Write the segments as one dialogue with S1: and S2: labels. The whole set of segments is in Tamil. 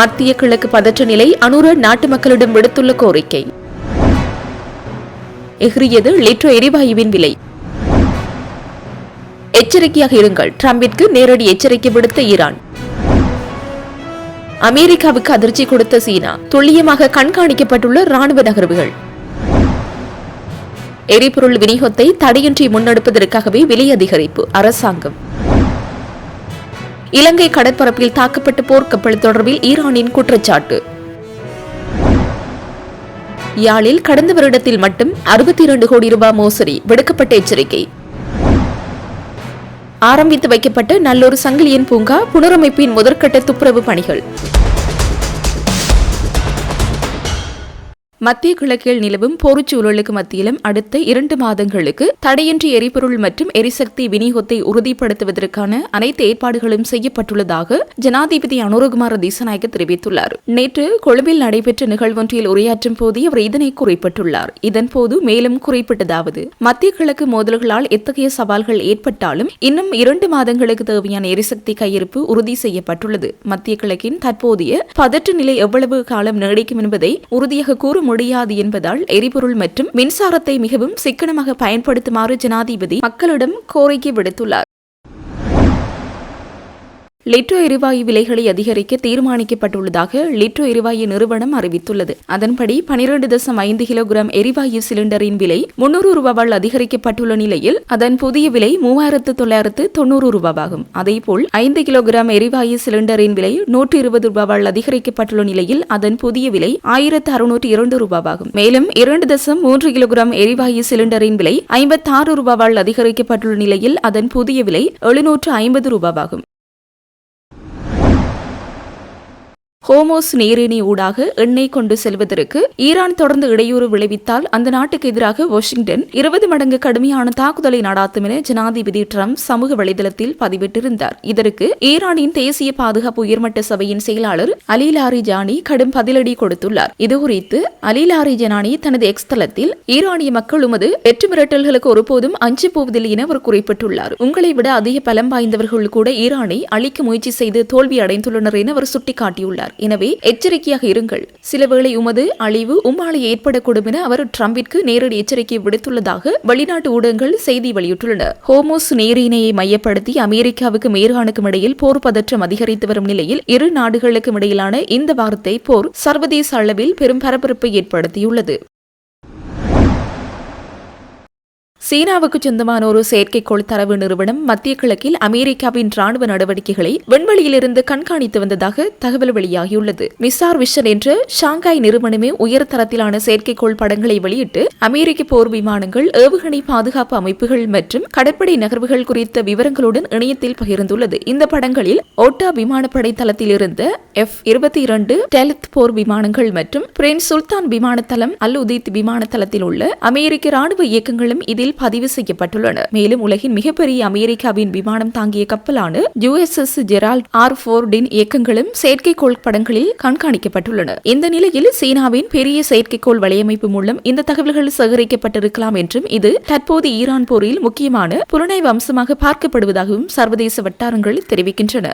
S1: மத்திய கிழக்கு பதற்ற நிலை. அனுர நாட்டு மக்களிடம் விடுத்துள்ள கோரிக்கை. எகிரியது லிட்டர் எரிவாயுவின் விலை. எச்சரிக்கையாக இருங்கள், டிரம்பிற்கு நேரடி எச்சரிக்கை விடுத்த ஈரான். அமெரிக்காவுக்கு அதிர்ச்சி கொடுத்த சீனா. துல்லியமாக கண்காணிக்கப்பட்டுள்ள ராணுவ நகர்வுகள். எரிபொருள் விநியோகத்தை தடையின்றி முன்னெடுப்பதற்காகவே விலை அதிகரிப்பு அரசாங்கம். இலங்கை கடற்பரப்பில் தாக்கப்பட்ட போர்க்கப்பல் தொடர்பில் ஈரானின் குற்றச்சாட்டு. யாழில் கடந்த வருடத்தில் மட்டும் 62 கோடி ரூபாய் மோசடி, விடுக்கப்பட்ட எச்சரிக்கை. ஆரம்பித்து வைக்கப்பட்ட நல்லொரு சங்கிலியன் பூங்கா புனரமைப்பின் முதற்கட்ட துப்புரவு பணிகள். மத்திய கிழக்கில் நிலவும் போர்ச்சூழலுக்கு மத்தியிலும் அடுத்த 2 மாதங்களுக்கு தடையின்றி எரிபொருள் மற்றும் எரிசக்தி விநியோகத்தை உறுதிப்படுத்துவதற்கான அனைத்து ஏற்பாடுகளும் செய்யப்பட்டுள்ளதாக ஜனாதிபதி அனுரகுமார திசாநாயக்க தெரிவித்துள்ளார். நேற்று கொழும்பில் நடைபெற்ற நிகழ்வொன்றில் உரையாற்றும் போது அவர் இதனை குறிப்பிட்டுள்ளார். இதன்போது மேலும் குறிப்பிட்டதாவது, மத்திய கிழக்கு மோதல்களால் எத்தகைய சவால்கள் ஏற்பட்டாலும் இன்னும் 2 மாதங்களுக்கு தேவையான எரிசக்தி கையிருப்பு உறுதி செய்யப்பட்டுள்ளது. மத்திய கிழக்கின் தற்போதைய பதற்ற நிலை எவ்வளவு காலம் நீடிக்கும் என்பதை உறுதியாக கூற முடியாது என்பதால் எரிபொருள் மற்றும் மின்சாரத்தை மிகவும் சிக்கனமாக பயன்படுத்துமாறு ஜனாதிபதி மக்களிடம் கோரிக்கை விடுத்துள்ளார். லிட்டர் எரிவாயு விலைகளை அதிகரிக்க தீர்மானிக்கப்பட்டுள்ளதாக லிட்டர் எரிவாயு நிறுவனம் அறிவித்துள்ளது. அதன்படி 12.5 கிலோகிராம் எரிவாயு சிலிண்டரின் விலை 300 ரூபாவால் அதிகரிக்கப்பட்டுள்ள நிலையில் அதன் புதிய விலை 3990 ரூபாவாகும். அதேபோல் 5 கிலோகிராம் எரிவாயு சிலிண்டரின் விலை 120 ரூபாவால் அதிகரிக்கப்பட்டுள்ள நிலையில் அதன் புதிய விலை 1602 ரூபாவாகும். மேலும் 2.3 கிலோகிராம் எரிவாயு சிலிண்டரின் விலை 56 ரூபாவால் அதிகரிக்கப்பட்டுள்ள நிலையில் அதன் புதிய விலை 750 ரூபாவாகும். ஹோமோஸ் நீரிணி ஊடாக எண்ணெய் கொண்டு செல்வதற்கு ஈரான் தொடர்ந்து இடையூறு விளைவித்தால் அந்த நாட்டுக்கு எதிராக வாஷிங்டன் 20 மடங்கு கடுமையான தாக்குதலை நடாத்தும் என ஜனாதிபதி டிரம்ப் சமூக வலைதளத்தில் பதிவிட்டிருந்தார். இதற்கு ஈரானின் தேசிய பாதுகாப்பு உயர்மட்ட சபையின் செயலாளர் அலி லாரிஜானி கடும் பதிலடி கொடுத்துள்ளார். இதுகுறித்து அலி லாரிஜானி தனது எக்ஸ் தளத்தில், ஈரானிய மக்கள் உமது வெற்று மிரட்டல்களுக்கு ஒருபோதும் அஞ்சு போவதில்லை என அவர் குறிப்பிட்டுள்ளார். உங்களை விட அதிக பலம் வாய்ந்தவர்கள் கூட ஈரானை அழிக்க முயற்சி செய்து தோல்வி அடைந்துள்ளனர் என அவர் சுட்டிக்காட்டியுள்ளார். எனவே எச்சரிக்கையாக இருங்கள், சிலவேளை உமது அழிவு உம்மாலை ஏற்படக்கூடும் என அவர் டிரம்பிற்கு நேரடி எச்சரிக்கை விடுத்துள்ளதாக வெளிநாட்டு ஊடகங்கள் செய்தி வெளியிட்டுள்ளன. ஹோமோஸ் நீரிணையை மையப்படுத்தி அமெரிக்காவுக்கும் ஈரானுக்கும் இடையில் போர் பதற்றம் அதிகரித்து வரும் நிலையில் இரு நாடுகளுக்கும் இடையிலான இந்த வார்த்தை போர் சர்வதேச அளவில் பெரும் பரபரப்பை ஏற்படுத்தியுள்ளது. சீனாவுக்கு சொந்தமான ஒரு செயற்கைக்கோள் தரவு நிறுவனம் மத்திய கிழக்கில் அமெரிக்காவின் ராணுவ நடவடிக்கைகளை விண்வெளியிலிருந்து கண்காணித்து வந்ததாக தகவல் வெளியாகியுள்ளது. மிசார் விஷன் என்ற ஷாங்காய் நிறுவனமே உயர்தரத்திலான செயற்கைக்கோள் படங்களை வெளியிட்டு அமெரிக்க போர் விமானங்கள், ஏவுகணை பாதுகாப்பு அமைப்புகள் மற்றும் கடற்படை நகர்வுகள் குறித்த விவரங்களுடன் இணையத்தில் பகிர்ந்துள்ளது. இந்த படங்களில் ஓட்டா விமானப்படை தளத்தில் இருந்த F-22 டெலத் போர் விமானங்கள் மற்றும் பிரின்ஸ் சுல்தான் விமான தளம், அல் உதைத் விமான தளத்தில் உள்ள அமெரிக்க ராணுவ இயக்கங்களும் இதில் பதிவு செய்யப்பட்டுள்ளன. மேலும் உலகின் மிகப்பெரிய அமெரிக்காவின் விமானம் தாங்கிய கப்பலான USS ஜெரால்ட் R. ஃபோர்டின் இயக்கங்களும் செயற்கைக்கோள் படங்களில் கண்காணிக்கப்பட்டுள்ளன. இந்த நிலையில் சீனாவின் பெரிய செயற்கைக்கோள் வலையமைப்பு மூலம் இந்த தகவல்கள் சேகரிக்கப்பட்டிருக்கலாம் என்றும் இது தற்போது ஈரான் போரில் முக்கியமான புலனாய்வு அம்சமாக பார்க்கப்படுவதாகவும் சர்வதேச வட்டாரங்கள் தெரிவிக்கின்றன.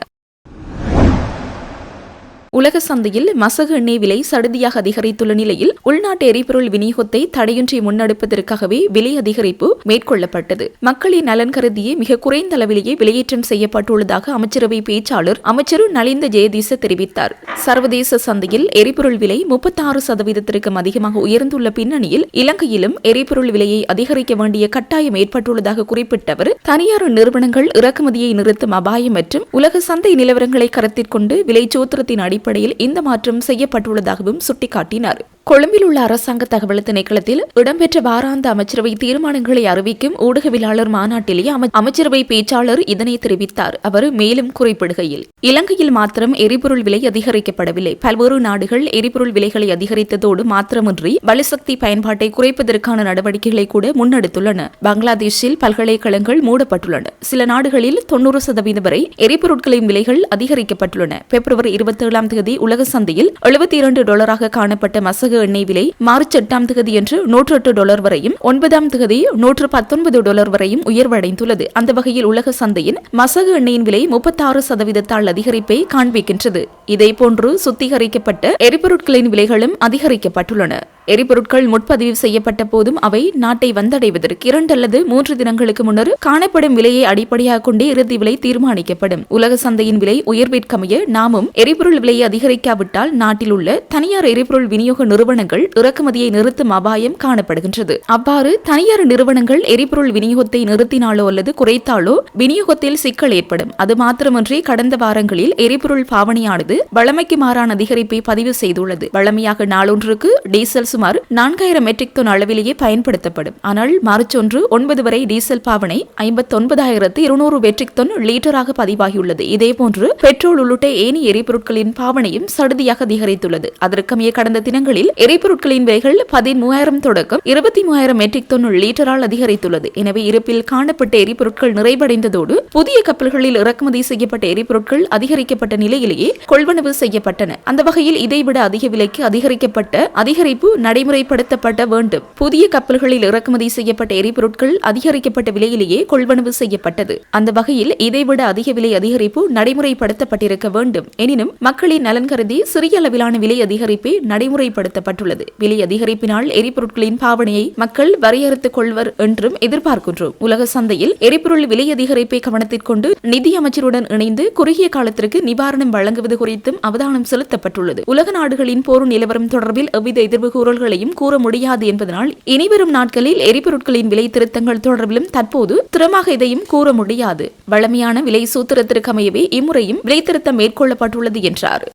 S1: உலக சந்தையில் மசகு எண்ணெய் விலை சடுதியாக அதிகரித்துள்ள நிலையில் உள்நாட்டு எரிபொருள் விநியோகத்தை தடையின்றி முன்னெடுப்பதற்காகவே விலை அதிகரிப்பு மேற்கொள்ளப்பட்டது. மக்களின் நலன் கருதியே மிக குறைந்த அளவிலேயே விலையேற்றம் செய்யப்பட்டுள்ளதாக அமைச்சரவை பேச்சாளர் அமைச்சர் நலிந்த ஜெயதீச தெரிவித்தார். சர்வதேச சந்தையில் எரிபொருள் விலை 36% அதிகமாக உயர்ந்துள்ள பின்னணியில் இலங்கையிலும் எரிபொருள் விலையை அதிகரிக்க வேண்டிய கட்டாயம் ஏற்பட்டுள்ளதாக குறிப்பிட்ட அவர், தனியார் நிறுவனங்கள் இறக்குமதியை நிறுத்தும் அபாயம் மற்றும் உலக சந்தை நிலவரங்களை கருத்தில் கொண்டு விலை சூத்திரத்தின் அடிப்படையில் இந்த மாற்றம் செய்யப்பட்டுள்ளதாகவும் சுட்டிக்காட்டினார். கொழும்பில் உள்ள அரசாங்க தகவல் திணைக்களத்தில் இடம்பெற்ற வாராந்த அமைச்சரவை தீர்மானங்களை அறிவிக்கும் ஊடகவியலாளர் மாநாட்டிலேயே அமைச்சரவை பேச்சாளர் இதனை தெரிவித்தார். அவர் மேலும் குறிப்பிடுகையில், இலங்கையில் மாத்திரம் எரிபொருள் விலை அதிகரிக்கப்படவில்லை. பல்வேறு நாடுகள் எரிபொருள் விலைகளை அதிகரித்ததோடு மாத்திரமின்றி பலசக்தி பயன்பாட்டை குறைப்பதற்கான நடவடிக்கைகளை கூட முன்னெடுத்துள்ளன. பங்களாதேஷில் பல்கலைக்கழகங்கள் மூடப்பட்டுள்ளன. சில நாடுகளில் 90% வரை எரிபொருட்களின் விலைகள் அதிகரிக்கப்பட்டுள்ளன. பிப்ரவரி 27 உலக சந்தையில் $72 காணப்பட்ட மசகு எண்ணெய் விலை மார்ச் 8ஆம் தேதியன்று $108 வரையும் 9ஆம் தேதி $119 வரையும் உயர்வடைந்துள்ளது. அந்த வகையில் உலக சந்தையின் மசகு எண்ணெயின் விலை 36% அதிகரிப்பை காண்பிக்கின்றது. இதேபோன்று சுத்திகரிக்கப்பட்ட எரிபொருட்களின் விலைகளும் அதிகரிக்கப்பட்டுள்ளன. எரிபொருட்கள் முன்பதிவு செய்யப்பட்ட போதும் அவை நாட்டை வந்தடைவதற்கு 2 அல்லது 3 தினங்களுக்கு முன்னர் காணப்படும் விலையை அடிப்படையாக கொண்டே இறுதி விலை தீர்மானிக்கப்படும். உலக சந்தையின் விலை உயர்விற்கமைய நாமும் எரிபொருள் விலையை அதிகரிக்காவிட்டால் நாட்டில் உள்ள தனியார் எரிபொருள் விநியோக நிறுவனங்கள் இறக்குமதியை நிறுத்தும் அபாயம் காணப்படுகின்றது. அவ்வாறு தனியார் நிறுவனங்கள் எரிபொருள் விநியோகத்தை நிறுத்தினாலோ அல்லது குறைத்தாலோ விநியோகத்தில் சிக்கல் ஏற்படும். அது மாத்திரமின்றி கடந்த வாரங்களில் எரிபொருள் பாவனையானது வழமைக்கு மாறான அதிகரிப்பை பதிவு செய்துள்ளது. வழமையாக நாளொன்றுக்கு டீசல் சுமார் 4000 மெட்ரிக் டன் அளவிலேயே பயன்படுத்தப்படும். ஆனால் மார்ச் 9 வரை டீசல் பாவனை 59,200 மெட்ரிக் டன் லீட்டராக பதிவாகியுள்ளது. இதேபோன்று பெட்ரோல் உள்ளிட்ட ஏனைய எரிபொருட்களின் பாவனையும் சடுதியாக அதிகரித்துள்ளது. அதற்கமைய கடந்த தினங்களில் எரிபொருட்களின் விலைகள் 13,000 தொடக்கம் 23,000 மெட்ரிக் டன் லீட்டரால் அதிகரித்துள்ளது. எனவே இருப்பில் காணப்பட்ட எரிபொருட்கள் நிறைவடைந்ததோடு புதிய கப்பல்களில் இறக்குமதி செய்யப்பட்ட எரிபொருட்கள் அதிகரிக்கப்பட்ட நிலையிலேயே கொள்வனவு செய்யப்பட்டன. அந்த வகையில் இதைவிட அதிக விலைக்கு அதிகரிப்பு நடைமுறைப்படுத்தப்பட வேண்டும். புதிய கப்பல்களில் இறக்குமதி செய்யப்பட்ட எரிபொருட்கள் அதிகரிக்கப்பட்ட விலையிலேயே கொள்வனவு செய்யப்பட்டது. அந்த வகையில் இதைவிட அதிக விலை அதிகரிப்பு நடைமுறைப்படுத்தப்பட்டிருக்க வேண்டும். எனினும் மக்களின் நலன் கருதி சிறிய அளவிலான விலை அதிகரிப்பே நடைமுறைப்படுத்தப்பட்டுள்ளது. விலை அதிகரிப்பினால் எரிபொருட்களின் பாவனையை மக்கள் வரையறுத்துக் கொள்வர் என்றும் எதிர்பார்க்கின்றோம். உலக சந்தையில் எரிபொருள் விலை அதிகரிப்பை கவனத்திற்கொண்டு நிதி அமைச்சருடன் இணைந்து குறுகிய காலத்திற்கு நிவாரணம் வழங்குவது குறித்தும் அவதானம் செலுத்தப்பட்டுள்ளது. உலக நாடுகளின் போர் நிலவரம் தொடர்பில் எவ்வித எதிர்வு கூறல்களையும் கூற முடியாது என்பதனால் இனிவரும் நாட்களில் எரிபொருட்களின் விலை திருத்தங்கள் தொடர்பிலும் தற்போது திறமாக எதையும் கூற முடியாது. வழமையான விலை சூத்திரத்திற்கு அமையவே இம்முறையும் விலை திருத்தம் மேற்கொள்ளப்பட்டுள்ளது என்றார்.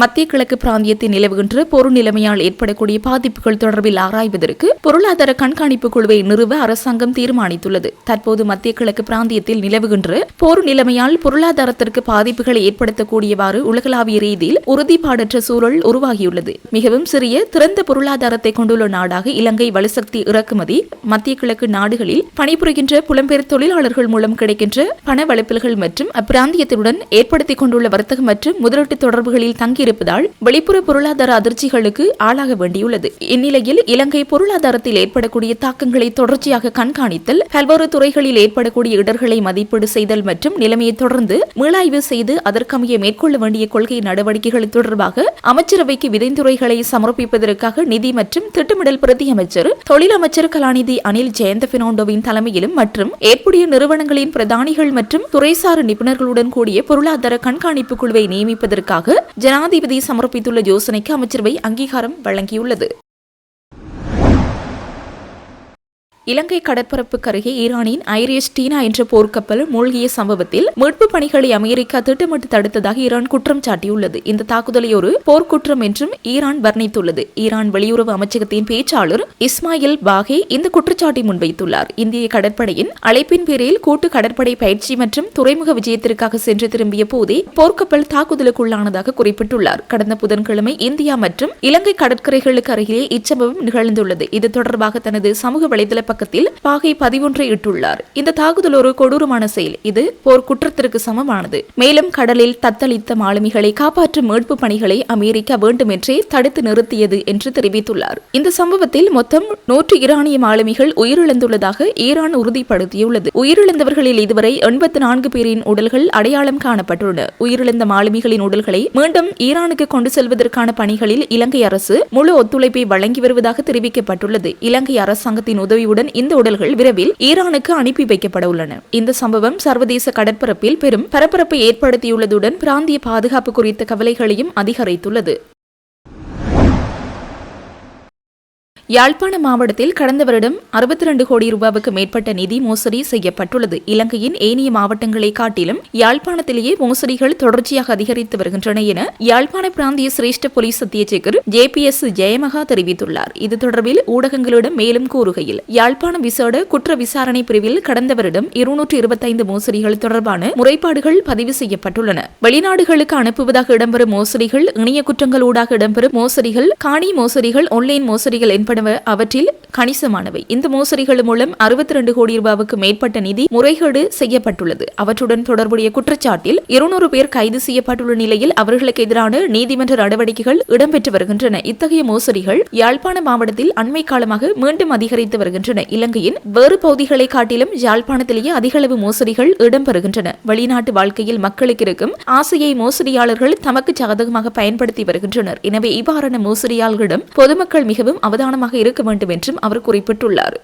S1: மத்திய கிழக்கு பிராந்தியத்தில் நிலவுகின்ற போர் நிலைமையால் ஏற்படக்கூடிய பாதிப்புகள் தொடர்பில் ஆராய்வதற்கு பொருளாதார கண்காணிப்பு குழுவை நிறுவ அரசாங்கம் தீர்மானித்துள்ளது. தற்போது மத்திய கிழக்கு பிராந்தியத்தில் நிலவுகின்ற போர் நிலைமையால் பொருளாதாரத்திற்கு பாதிப்புகளை ஏற்படுத்தக்கூடியவாறு உலகளாவிய ரீதியில் உறுதிப்பாடற்ற சூழல் உருவாகியுள்ளது. மிகவும் சிறிய திறந்த பொருளாதாரத்தை கொண்டுள்ள நாடாக இலங்கை வலுசக்தி இறக்குமதி மத்திய கிழக்கு நாடுகளில் பணிபுரிகின்ற புலம்பெயர் தொழிலாளர்கள் மூலம் கிடைக்கின்ற பணவளப்பில்கள் மற்றும் அப்பிராந்தியத்துடன் ஏற்படுத்திக் கொண்டுள்ள வர்த்தகம் மற்றும் முதலீட்டு தொடர்புகளில் தங்கி இருப்பதால் வெளிப்புற பொருளாதார அதிர்ச்சிகளுக்கு ஆளாக வேண்டியுள்ளது. இந்நிலையில் இலங்கை பொருளாதாரத்தில் ஏற்படக்கூடிய தாக்கங்களை தொடர்ச்சியாக கண்காணித்தல், பல்வேறு துறைகளில் ஏற்படக்கூடிய இடர்களை மதிப்பீடு செய்தல் மற்றும் நிலைமையை தொடர்ந்து மீளாய்வு செய்து அதற்கமைய மேற்கொள்ள வேண்டிய கொள்கை நடவடிக்கைகள் தொடர்பாக அமைச்சரவைக்கு விதைந்துரைகளை சமர்ப்பிப்பதற்காக நிதி மற்றும் திட்டமிடல் பிரதி அமைச்சர் தொழில் அமைச்சர் கலாநிதி அனில் ஜெயந்த பினோண்டோவின் தலைமையிலும் மற்றும் ஏற்புடைய நிறுவனங்களின் பிரதானிகள் மற்றும் துறைசார் நிபுணர்களுடன் கூடிய பொருளாதார கண்காணிப்பு குழுவை நியமிப்பதற்காக ஜனாதிபதி சமர்ப்பித்துள்ள யோசனைக்கு அமைச்சரவை அங்கீகாரம் வழங்கியுள்ளது. இலங்கை கடற்பரப்புக்கு அருகே ஈரானின் ஐரிஸ் டீனா என்ற போர்க்கப்பல் மூழ்கிய சம்பவத்தில் மீட்பு பணிகளை அமெரிக்கா திட்டமிட்டு தடுத்ததாக ஈரான் குற்றம் சாட்டியுள்ளது. இந்த தாக்குதலை ஒரு போர்க்குற்றம் என்றும் ஈரான் வர்ணித்துள்ளது. ஈரான் வெளியுறவு அமைச்சகத்தின் பேச்சாளர் இஸ்மாயில் பாகே இந்த குற்றச்சாட்டை முன்வைத்துள்ளார். இந்திய கடற்படையின் அழைப்பின் பேரில் கூட்டு கடற்படை பயிற்சி மற்றும் துறைமுக விஜயத்திற்காக சென்று திரும்பிய போதே போர்க்கப்பல் தாக்குதலுக்குள்ளானதாக குறிப்பிட்டுள்ளார். கடந்த புதன்கிழமை இந்தியா மற்றும் இலங்கை கடற்கரைகளுக்கு அருகே இச்சம்பவம் நிகழ்ந்துள்ளது. இது தொடர்பாக தனது சமூக வலைதள பக்கத்தில் பாகை 11 இட்டுள்ளார். இந்த தாக்குதல் ஒரு கொடூரமான செயல். இது போர் குற்றத்திற்கு சமமானது. மேலும் கடலில் தத்தளித்த மாலுமிகளை காப்பாற்றும் மீட்பு பணிகளை அமெரிக்கா வேண்டுமென்றே தடுத்து நிறுத்தியது என்று தெரிவித்துள்ளார். இந்த சம்பவத்தில் மொத்தம் 100 ஈரானிய மாலுமிகள் உயிரிழந்துள்ளதாக ஈரான் உறுதிப்படுத்தியுள்ளது. உயிரிழந்தவர்களில் இதுவரை 84 பேரின் உடல்கள் அடையாளம் காணப்பட்டுள்ளன. உயிரிழந்த மாலுமிகளின் உடல்களை மீண்டும் ஈரானுக்கு கொண்டு செல்வதற்கான பணிகளில் இலங்கை அரசு முழு ஒத்துழைப்பை வழங்கி வருவதாக தெரிவிக்கப்பட்டுள்ளது. இலங்கை அரசாங்கத்தின் உதவியுடன் இந்த உடல்கள் விரைவில் ஈரானுக்கு அனுப்பி வைக்கப்பட உள்ளன. இந்த சம்பவம் சர்வதேச கடற்பரப்பில் பெரும் பரபரப்பை ஏற்படுத்தியுள்ளதுடன் பிராந்திய பாதுகாப்பு குறித்த கவலைகளையும் அதிகரித்துள்ளது. யாழ்ப்பாண மாவட்டத்தில் கடந்த வருடம் 62 கோடி ரூபாவுக்கு மேற்பட்ட நிதி மோசடி செய்யப்பட்டுள்ளது. இலங்கையின் ஏனைய மாவட்டங்களை காட்டிலும் யாழ்ப்பாணத்திலேயே மோசடிகள் தொடர்ச்சியாக அதிகரித்து வருகின்றன என யாழ்ப்பாண பிராந்திய சிரேஷ்ட போலீஸ் அத்தியட்சகர் JPS ஜெயமகா தெரிவித்துள்ளார். இது தொடர்பில் ஊடகங்களிடம் மேலும் கூறுகையில், யாழ்ப்பாணம் விசேட குற்ற விசாரணை பிரிவில் கடந்த வருடம் 225 மோசடிகள் தொடர்பான முறைப்பாடுகள் பதிவு செய்யப்பட்டுள்ளன. வெளிநாடுகளுக்கு அனுப்புவதாக இடம்பெறும் மோசடிகள், இணைய குற்றங்களூடாக இடம்பெறும் மோசடிகள், காணி மோசடிகள், ஆன்லைன் மோசடிகள் என்பன என்பனவ அவற்றில் கணிசமானவை. இந்த மோசடிகள் மூலம் 62 கோடி ரூபாவுக்கு மேற்பட்ட நிதி முறைகேடு செய்யப்பட்டுள்ளது. அவற்றுடன் தொடர்புடைய குற்றச்சாட்டில் 200 பேர் கைது செய்யப்பட்டுள்ள நிலையில் அவர்களுக்கு எதிரான நீதிமன்ற நடவடிக்கைகள் இடம்பெற்று வருகின்றன. இத்தகைய மோசடிகள் யாழ்ப்பாண மாவட்டத்தில் அண்மை காலமாக மீண்டும் அதிகரித்து வருகின்றன. இலங்கையின் வேறு பகுதிகளை காட்டிலும் யாழ்ப்பாணத்திலேயே அதிகளவு மோசடிகள் இடம்பெறுகின்றன. வெளிநாட்டு வாழ்க்கையில் மக்களுக்கு இருக்கும் ஆசையை மோசடியாளர்கள் தமக்கு சாதகமாக பயன்படுத்தி வருகின்றனர். எனவே இவ்வாறான மோசடியாளர்களிடம் பொதுமக்கள் மிகவும் அவதானமாக இருக்க வேண்டும் என்றும் அவர் குறிப்பிட்டுள்ளார்.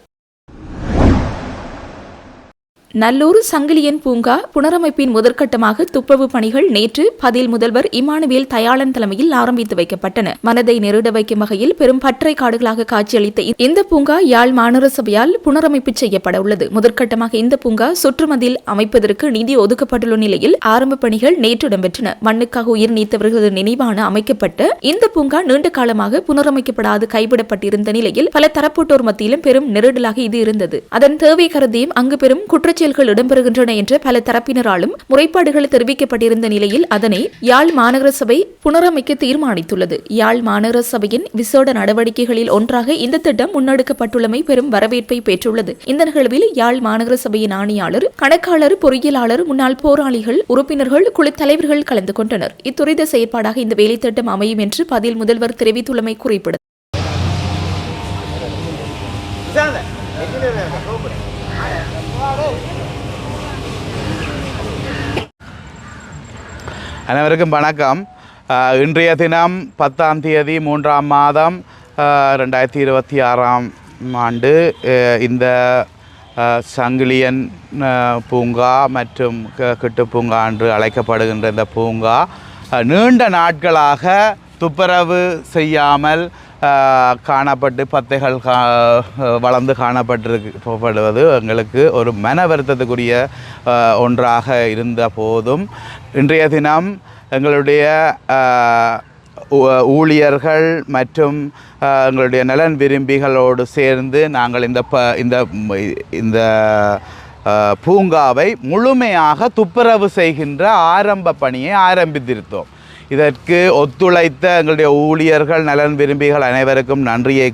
S1: நல்லூர் சங்கிலியன் பூங்கா புனரமைப்பின் முதற்கட்டமாக துப்புரவு பணிகள் நேற்று பதில் முதல்வர் இமானுவேல் தயாளன் தலைமையில் ஆரம்பித்து வைக்கப்பட்டன. மனதை நெருட வைக்கும் வகையில் பெரும் பற்றை காடுகளாக காட்சியளித்த இந்த பூங்கா யாழ் மாநகர சபையால் புனரமைப்பு செய்யப்பட உள்ளது. முதற்கட்டமாக இந்த பூங்கா சுற்றுமதில் அமைப்பதற்கு நிதி ஒதுக்கப்பட்டுள்ள நிலையில் ஆரம்ப பணிகள் நேற்று இடம்பெற்றன. மண்ணுக்காக உயிர் நீத்தவர்களது நினைவான அமைக்கப்பட்ட இந்த பூங்கா நீண்ட காலமாக புனரமைக்கப்படாது கைவிடப்பட்டிருந்த நிலையில் பல தரப்பட்டோர் மத்தியிலும் பெரும் நெருடலாக இது இருந்தது. அதன் தேவை கருதியும் அங்கு பெரும் குற்றச்செயல்கள் இடம்பெறுகின்றன என்ற பல தரப்பினராலும் முறைப்பாடுகள் தெரிவிக்கப்பட்டிருந்த நிலையில் அதனை யாழ் மாநகர சபை புனரமைக்க தீர்மானித்துள்ளது. யாழ் மாநகர சபையின் விசேட நடவடிக்கைகளில் ஒன்றாக இந்த திட்டம் முன்னெடுக்கப்பட்டுள்ளமை பெரும் வரவேற்பை பெற்றுள்ளது. இந்த நிகழ்வில் யாழ் மாநகர சபையின் ஆணையாளர், கணக்காளர், பொறியியலாளர், முன்னாள் போராளிகள், உறுப்பினர்கள், குழு தலைவர்கள் கலந்து கொண்டனர். இத்துரித செயற்பாடாக இந்த வேலை திட்டம் அமையும் என்று பதில் முதல்வர் தெரிவித்துள்ளமை குறிப்பிடத்தக்கது.
S2: அனைவருக்கும் வணக்கம். இன்றைய தினம் 10ஆம் தேதி 3ஆம் மாதம் 2026ஆம் ஆண்டு இந்த சங்கிலியன் பூங்கா மற்றும் கிட்டு பூங்கா என்று அழைக்கப்படுகின்ற இந்த பூங்கா நீண்ட நாட்களாக துப்புரவு செய்யாமல் காணப்பட்டு பத்தைகள் வளர்ந்து காணப்பட்டிருக்கப்படுவது எங்களுக்கு ஒரு மன வருத்தத்துக்குரிய ஒன்றாக இருந்த போதும் இன்றைய தினம் எங்களுடைய ஊழியர்கள் மற்றும் எங்களுடைய நலன் விரும்பிகளோடு சேர்ந்து நாங்கள் இந்த பூங்காவை முழுமையாக துப்புரவு செய்கின்ற ஆரம்ப பணியை ஆரம்பித்திருந்தோம். இதற்கு ஒத்துழைத்த எங்களுடைய ஊழியர்கள், நலன் விரும்பிகள் அனைவருக்கும் நன்றியை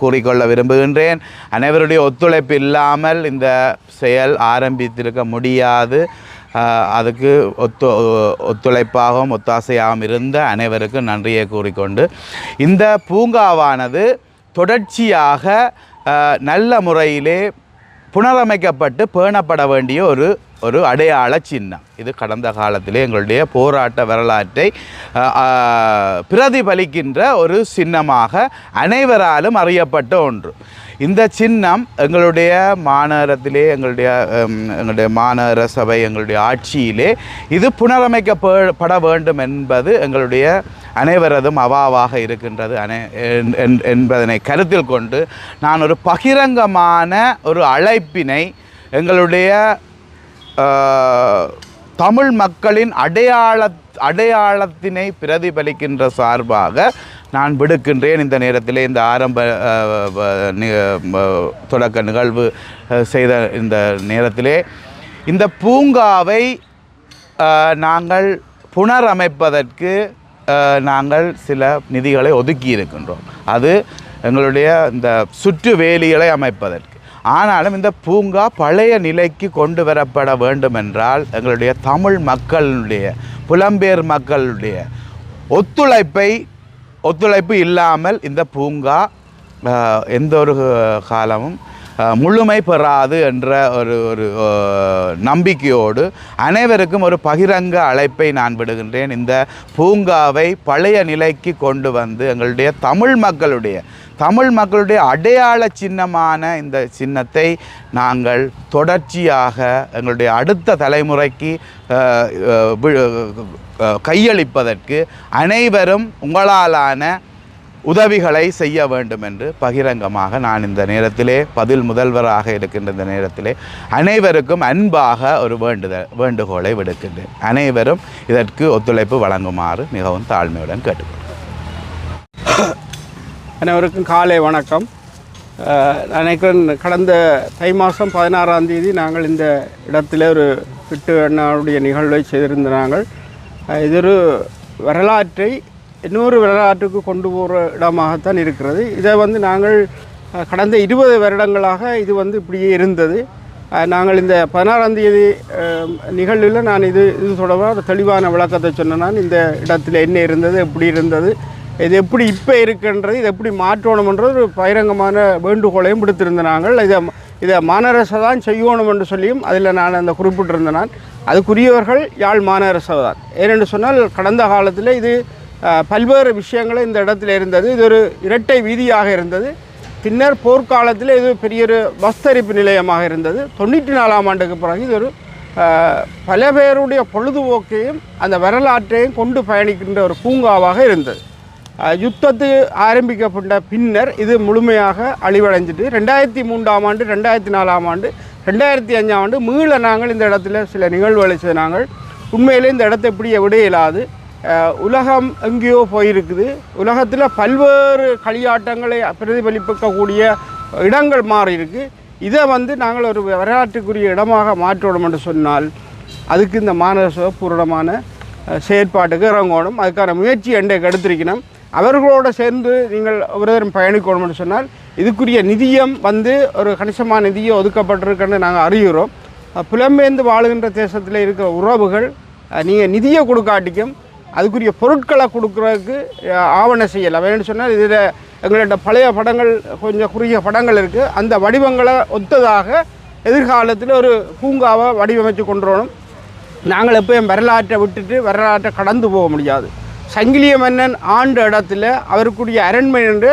S2: கூறிக்கொள்ள விரும்புகின்றேன். அனைவருடைய ஒத்துழைப்பு இல்லாமல் இந்த செயல் ஆரம்பித்திருக்க முடியாது. அதுக்கு ஒத்துழைப்பாகவும் ஒத்தாசையாகவும் இருந்த அனைவருக்கும் நன்றியை கூறிக்கொண்டு இந்த பூங்காவானது தொடர்ச்சியாக நல்ல முறையிலே புனரமைக்கப்பட்டு பேணப்பட வேண்டிய ஒரு அடையாள சின்னம். இது கடந்த காலத்திலே எங்களுடைய போராட்ட வரலாற்றை பிரதிபலிக்கின்ற ஒரு சின்னமாக அனைவராலும் அறியப்பட்ட ஒன்று. இந்த சின்னம் எங்களுடைய மாநகரத்திலே, எங்களுடைய மாநகர சபை, எங்களுடைய ஆட்சியிலே இது புனரமைக்கப்பட வேண்டும் என்பது எங்களுடைய அனைவரதும் அவாவாக இருக்கின்றது என்பதனை கருத்தில் கொண்டு நான் ஒரு பகிரங்கமான ஒரு அழைப்பினை எங்களுடைய தமிழ் மக்களின் அடையாளத்தினை பிரதிபலிக்கின்ற சார்பாக நான் விடுக்கின்றேன். இந்த நேரத்திலே இந்த ஆரம்ப தொடக்க நிகழ்வு செய்த இந்த நேரத்திலே இந்த பூங்காவை நாங்கள் புனரமைப்பதற்கு நாங்கள் சில நிதிகளை ஒதுக்கி இருக்கின்றோம். அது எங்களுடைய இந்த சுற்றுவேலிகளை அமைப்பதற்கு. ஆனாலும் இந்த பூங்கா பழைய நிலைக்கு கொண்டு வரப்பட வேண்டும் என்றால் எங்களுடைய தமிழ் மக்களுடைய, புலம்பெயர் மக்களுடைய ஒத்துழைப்பு இல்லாமல் இந்த பூங்கா எந்த ஒரு காலமும் முழுமை பெறாது என்ற ஒரு நம்பிக்கையோடு அனைவருக்கும் ஒரு பகிரங்க அழைப்பை நான் விடுகின்றேன். இந்த பூங்காவை பழைய நிலைக்கு கொண்டு வந்து எங்களுடைய தமிழ் மக்களுடைய அடையாள சின்னமான இந்த சின்னத்தை நாங்கள் தொடர்ச்சியாக எங்களுடைய அடுத்த தலைமுறைக்கு கையளிப்பதற்கு அனைவரும் உங்களாலான உதவிகளை செய்ய வேண்டும் என்று பகிரங்கமாக நான் இந்த நேரத்திலே பதில் முதல்வராக இருக்கின்ற இந்த நேரத்திலே அனைவருக்கும் அன்பாக ஒரு வேண்டுகோளை விடுக்கின்றேன். அனைவரும் இதற்கு ஒத்துழைப்பு வழங்குமாறு மிகவும் தாழ்மையுடன் கேட்டுக்கொள்கிறேன்.
S3: அனைவருக்கும் காலை வணக்கம். நினைக்கிறேன் கடந்த தை மாதம் 16ஆம் தேதி நாங்கள் இந்த இடத்துல ஒரு கிட்டு அண்ணாவுடைய நிகழ்வை செய்திருந்த நாங்கள் இது ஒரு வரலாற்றை இன்னொரு வரலாற்றுக்கு கொண்டு போகிற இடமாகத்தான் இருக்கிறது. இதை வந்து நாங்கள் கடந்த 20 வருடங்களாக இது வந்து இப்படியே இருந்தது. நாங்கள் இந்த 16ஆம் தேதி நிகழ்வில் நான் இது தொடர்பாக ஒரு தெளிவான விளக்கத்தை சொன்னேன். நான் இந்த இடத்துல என்ன இருந்தது, எப்படி இருந்தது, இது எப்படி இப்போ இருக்குன்றது, இதை எப்படி மாற்றணும்ன்றது ஒரு பகிரங்கமான வேண்டுகோளையும் விடுத்திருந்தேன். நாங்கள் இதை மாநகரசை தான் செய்யணும் என்று சொல்லியும் அதில் நான் அந்த குறிப்பிட்டிருந்தேன். நான் அதுக்குரியவர்கள் யாழ் மாநகரசை தான். ஏனென்று சொன்னால் கடந்த காலத்தில் இது பல்வேறு விஷயங்களும் இந்த இடத்துல இருந்தது. இது ஒரு இரட்டை வீதியாக இருந்தது. பின்னர் போர்க்காலத்தில் இது பெரிய ஒரு பஸ்தரிப்பு நிலையமாக இருந்தது. 94ஆம் ஆண்டுக்கு பிறகு இது ஒரு பல பேருடைய பொழுதுபோக்கையும் அந்த வரலாற்றையும் கொண்டு பயணிக்கின்ற ஒரு பூங்காவாக இருந்தது. யுத்தத்து ஆரம்பிக்கப்பட்ட பின்னர் இது முழுமையாக அழிவடைஞ்சிட்டு 2003ஆம் ஆண்டு, 2004ஆம் ஆண்டு, 2005ஆம் ஆண்டு மீள நாங்கள் இந்த இடத்துல சில நிகழ்வுகளை செய்த நாங்கள் உண்மையிலே இந்த இடத்தை இப்படி விட இயலாது. உலகம் எங்கேயோ போயிருக்குது. உலகத்தில் பல்வேறு களியாட்டங்களை பிரதிபலிப்பிக்கக்கூடிய இடங்கள் மாறி இருக்குது. இதை வந்து நாங்கள் ஒரு வரலாற்றுக்குரிய இடமாக மாற்றணும் என்று சொன்னால் அதுக்கு இந்த மாநகர பூரணமான செயற்பாட்டுக்கு இறங்கணும். அதுக்கான முயற்சி இன்றைக்கு எடுத்திருக்கணும். அவர்களோடு சேர்ந்து நீங்கள் ஒருவரும் பயணிக்கணும் என்று சொன்னால் இதுக்குரிய நிதியம் வந்து ஒரு கணிசமான நிதியம் ஒதுக்கப்பட்டிருக்குன்னு நாங்கள் அறிகிறோம். புலம்பெயர்ந்து வாழுகின்ற தேசத்தில் இருக்கிற உறவுகள் நீங்கள் நிதியை கொடுக்காட்டிக்கும் அதுக்குரிய பொருட்களை கொடுக்குறதுக்கு ஆவணம் செய்யலாம். வேணும்னு சொன்னால் இதில் எங்கள்கிட்ட பழைய படங்கள், கொஞ்சம் குறுகிய படங்கள் இருக்குது. அந்த வடிவங்களை ஒத்ததாக எதிர்காலத்தில் ஒரு பூங்காவை வடிவமைத்து கொண்டு வரணும். நாங்கள் எப்போயும் வரலாற்றை விட்டுட்டு வரலாற்றை கடந்து போக முடியாது. சங்கிலிய மன்னன் ஆண்டு இடத்துல அவருக்குரிய அரண்மனை என்று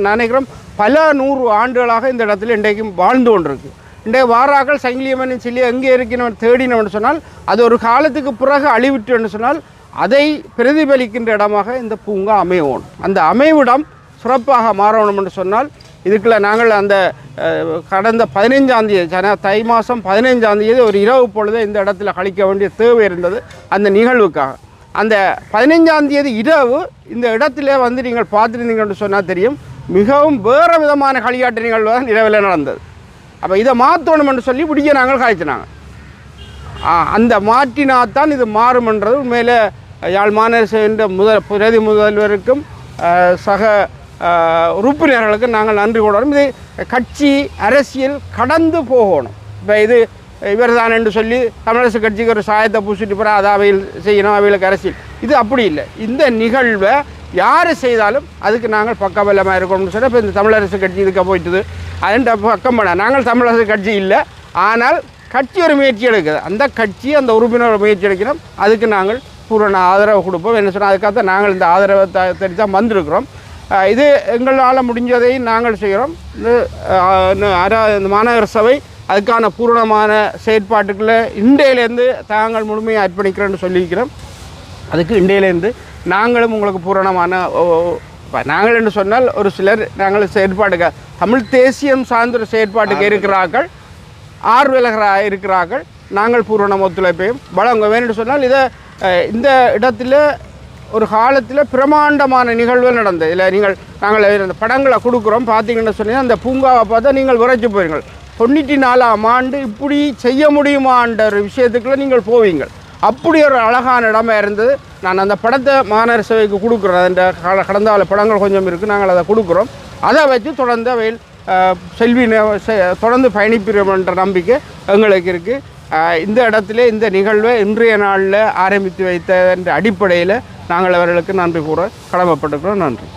S3: நினைக்கிறோம் பல 100 ஆண்டுகளாக இந்த இடத்துல இன்றைக்கும் வாழ்ந்து கொண்டிருக்கு. இன்றைய வாராக்கள் சங்கிலிய மன்னன் சொல்லி எங்கே இருக்கிறவன் தேடினவன் சொன்னால் அது ஒரு காலத்துக்கு பிறகு அழிவிட்டுன்னு சொன்னால் அதை பிரதிபலிக்கின்ற இடமாக இந்த பூங்கா அமையணும். அந்த அமைவிடம் சிறப்பாக மாறணும் என்று சொன்னால் இதுக்குள்ள நாங்கள் அந்த கடந்த 15ஆம் தேதி தை மாதம் 15ஆம் தேதி ஒரு இரவு பொழுது இந்த இடத்துல கழிக்க வேண்டிய தேவை இருந்தது அந்த நிகழ்வுக்காக. அந்த 15ஆம் தேதி இரவு இந்த இடத்துல வந்து நீங்கள் பார்த்துருந்தீங்கன்னு சொன்னால் தெரியும், மிகவும் வேறு விதமான களியாட்டு நிகழ்வு தான் இரவில் நடந்தது. அப்போ இதை மாற்றணும் என்று சொல்லி பிடிக்க நாங்கள் கழிச்சினாங்க. அந்த மாற்றினாத்தான் இது மாறும்ன்றது உண்மையில் யாழ் மாநகர பிரதி முதல்வருக்கும் சக உறுப்பினர்களுக்கும் நாங்கள் நன்றி கூடணும். இது கட்சி அரசியல் கடந்து போகணும். இப்போ இது இவர் தான் என்று சொல்லி தமிழரசு கட்சிக்கு ஒரு சாயத்தை பூசிட்டு போகிற அதை அவையில் செய்யணும், அவைகளுக்கு அரசியல். இது அப்படி இல்லை. இந்த நிகழ்வை யார் செய்தாலும் அதுக்கு நாங்கள் பக்கபலமாக இருக்கணும்னு சொன்னால் இப்போ இந்த தமிழரசு கட்சி இதுக்கு போயிட்டுது அதுன்ற பக்கம் பண்ண நாங்கள் தமிழரசு கட்சி இல்லை. ஆனால் கட்சி ஒரு முயற்சி எடுக்குது. அந்த கட்சி அந்த உறுப்பினர் முயற்சி எடுக்கணும். அதுக்கு நாங்கள் பூரண ஆதரவு கொடுப்போம். என்ன சொன்னால் அதுக்காக நாங்கள் இந்த ஆதரவை தேடி தான் வந்திருக்கிறோம். இது எங்களால் முடிஞ்சதையும் நாங்கள் செய்கிறோம். இந்த மாநகர சபை அதுக்கான பூரணமான செயற்பாட்டுக்குள்ளே இன்றையிலேருந்து தாங்கள் முழுமையாக அர்ப்பணிக்கிறோன்னு சொல்லியிருக்கிறோம். அதுக்கு இன்றையிலேருந்து நாங்களும் உங்களுக்கு பூரணமான நாங்கள் என்று சொன்னால் ஒரு சிலர் நாங்கள் செயற்பாட்டுக்கு தமிழ் தேசியம் சார்ந்த ஒரு செயற்பாட்டுக்கு இருக்கிறார்கள், ஆர்வலர்களாக இருக்கிறார்கள். நாங்கள் பூரண ஒத்துழைப்பையும் வழங்க வேண்டும் சொன்னால் இதை இந்த இடத்துல ஒரு காலத்தில் பிரமாண்டமான நிகழ்வுகள் நடந்தது. இல்லை நாங்கள் இந்த படங்களை கொடுக்குறோம் பார்த்தீங்கன்னு சொன்னீங்கன்னா அந்த பூங்காவை பார்த்தா நீங்கள் விரைச்சி போவீங்கள். 94ஆம் ஆண்டு இப்படி செய்ய முடியுமான்ற ஒரு விஷயத்துக்குள்ளே நீங்கள் போவீங்க. அப்படி ஒரு அழகான இடமா இருந்தது. நான் அந்த படத்தை மாநகர சபைக்கு கொடுக்குறோம். அந்த கடந்த கால படங்கள் கொஞ்சம் இருக்குது, நாங்கள் அதை கொடுக்குறோம். அதை வச்சு தொடர்ந்து அவையில் செல்வி தொடர்ந்து பயணிப்போம் என்ற நம்பிக்கை எங்களுக்கு இருக்குது. இந்த இடத்துல இந்த நிகழ்வை இன்றைய நாளில் ஆரம்பித்து வைத்த என்ற அடிப்படையில் நாங்கள் அவர்களுக்கு நன்றி கூற கடமைப்பட்டுக்கிறோம். நன்றி.